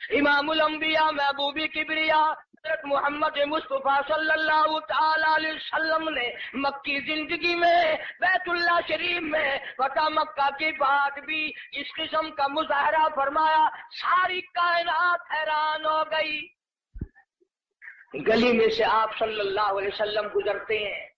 इमामुल अंबिया महबूबी किबरिया हज़रत मोहम्मद मुस्तफा सल्लल्लाहु ताला अलैहि वसल्लम ने मक्की जिंदगी में बैतुल्लाह शरीफ में फतह मक्का के बाद भी इस किस्म का मुजाहरा फरमाया, सारी कायनात हैरान हो गई। गली में से आप सल्लल्लाहु अलैहि वसल्लम गुजरते हैं,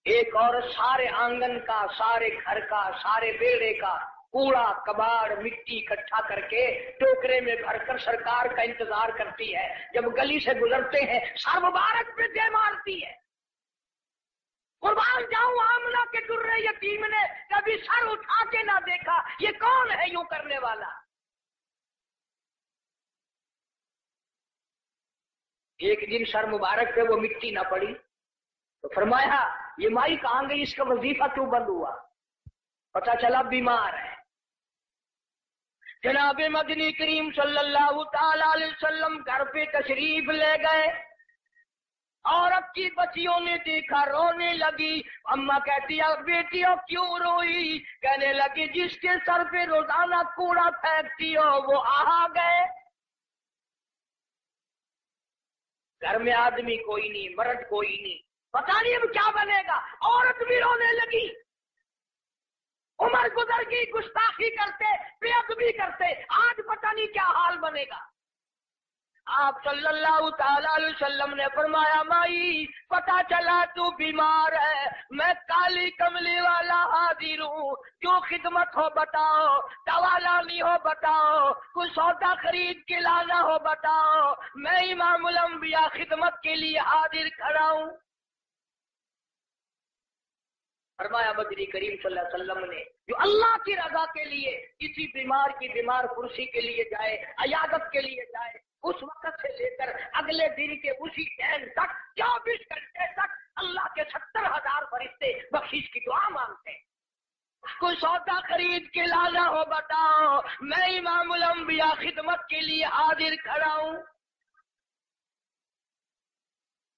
एक औरत सारे आंगन का, सारे घर का, सारे बेड़े का कूड़ा कबाड़ मिट्टी इकट्ठा करके टोकरे में भरकर सरकार का इंतजार करती है। जब गली से गुजरते हैं सर मुबारक पे जय मारती है। कुर्बान जाऊं आमना के दुर्रे यतीम ने कभी सर उठा के ना देखा, ये कौन है यूं करने वाला। एक दिन सर मुबारक पे वो मिट्टी ना पड़ी तो फरमाया ये माई कहां गई, इसका वजीफा क्यों बंद हुआ। पता चला बीमार है। जनाबे मदनी करीम सल्लल्लाहु ताला अलैहि वसल्लम घर पे तशरीफ ले गए। औरत की बच्चियों ने देखा, रोने लगी। अम्मा कहती है बेटियों क्यों रोई। कहने लगी जिसके सर पे रोजाना कूड़ा फेंकती हो वो आ गए। घर में आदमी कोई नहीं, मर्द कोई नहीं, पता नहीं अब क्या बनेगा। औरत भी रोने लगी। उम्र गुजर गई, गुस्ताखी करते, बेअदबी करते, आज पता नहीं क्या हाल बनेगा। आप सल्लल्लाहु ताला अलैहि वसल्लम ने फरमाया माई पता चला तू बीमार है, मैं काली कमली वाला हाजिर हूँ, जो खिदमत हो बताओ, दवा लानी हो बताओ, कुछ सौदा खरीद के लाना हो बताओ, मैं इमामुल अंबिया खिदमत के लिए हाजिर खड़ा हूँ। फरमाया मदनी करीम सल्लल्लाहु अलैहि वसल्लम ने जो अल्लाह की रजा के लिए किसी बीमार की बीमार कुर्सी के लिए जाए, अयादत के लिए जाए, उस वक्त से लेकर अगले दिन के उसी टाइम तक 24 घंटे तक अल्लाह के 70,000 फरिश्ते बख्शिश की दुआ मांगते हैं। कोई सौदा खरीद के लाना हो बताओ, मैं इमामुल अंबिया खिदमत के लिए हाजिर खड़ा हूँ।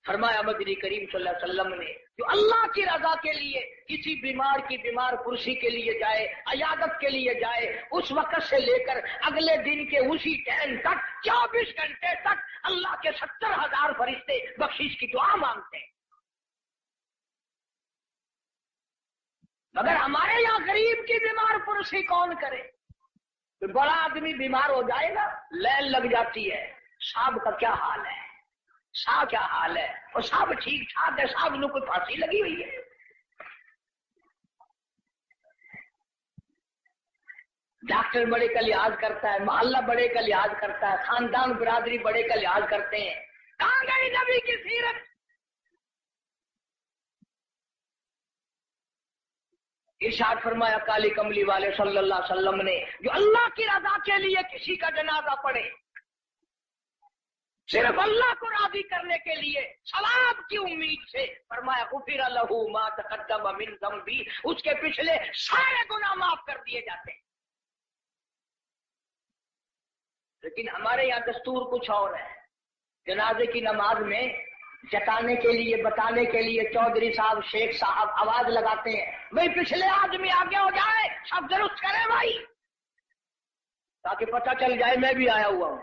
फरमाया मदनी करीम सल्लल्लाहु अलैहि वसल्लम ने जो अल्लाह की रजा के लिए किसी बीमार की बीमार कुर्सी के लिए जाए, अयादत के लिए जाए, उस वक्त से लेकर अगले दिन के उसी टाइम तक 24 घंटे तक अल्लाह के 70,000 फरिश्ते बख्शिश की दुआ मांगते हैं। मगर हमारे यहाँ गरीब की बीमार कुर्सी कौन करे। तो बड़ा आदमी बीमार हो जाएगा, लाइन लग जाती है, साहब का क्या हाल है, साहब क्या हाल है, और साहब ठीक ठाक है, साहब ने कोई फांसी लगी हुई है। डॉक्टर बड़े का लिहाज करता है, मोहल्ला बड़े का लिहाज करता है, खानदान बिरादरी बड़े का लिहाज करते हैं। कहां गई नबी की सीरत। इरशाद फरमाया काली कमली वाले सल्लल्लाहु अलैहि वसल्लम ने जो अल्लाह की रजा के लिए किसी का जनाजा पड़े, सिर्फ अल्लाह को राजी करने के लिए, सवाब की उम्मीद से, फरमाया गुफिर लहू मा तक़द्दम मिन ज़ंबी, उसके पिछले सारे गुनाह माफ कर दिए जाते हैं। लेकिन हमारे यहाँ दस्तूर कुछ और है। जनाजे की नमाज में जताने के लिए, बताने के लिए चौधरी साहब, शेख साहब आवाज लगाते हैं, भाई पिछले आदमी आगे हो जाए, सब दुरुस्त करे भाई, ताकि पता चल जाए मैं भी आया हुआ हूं।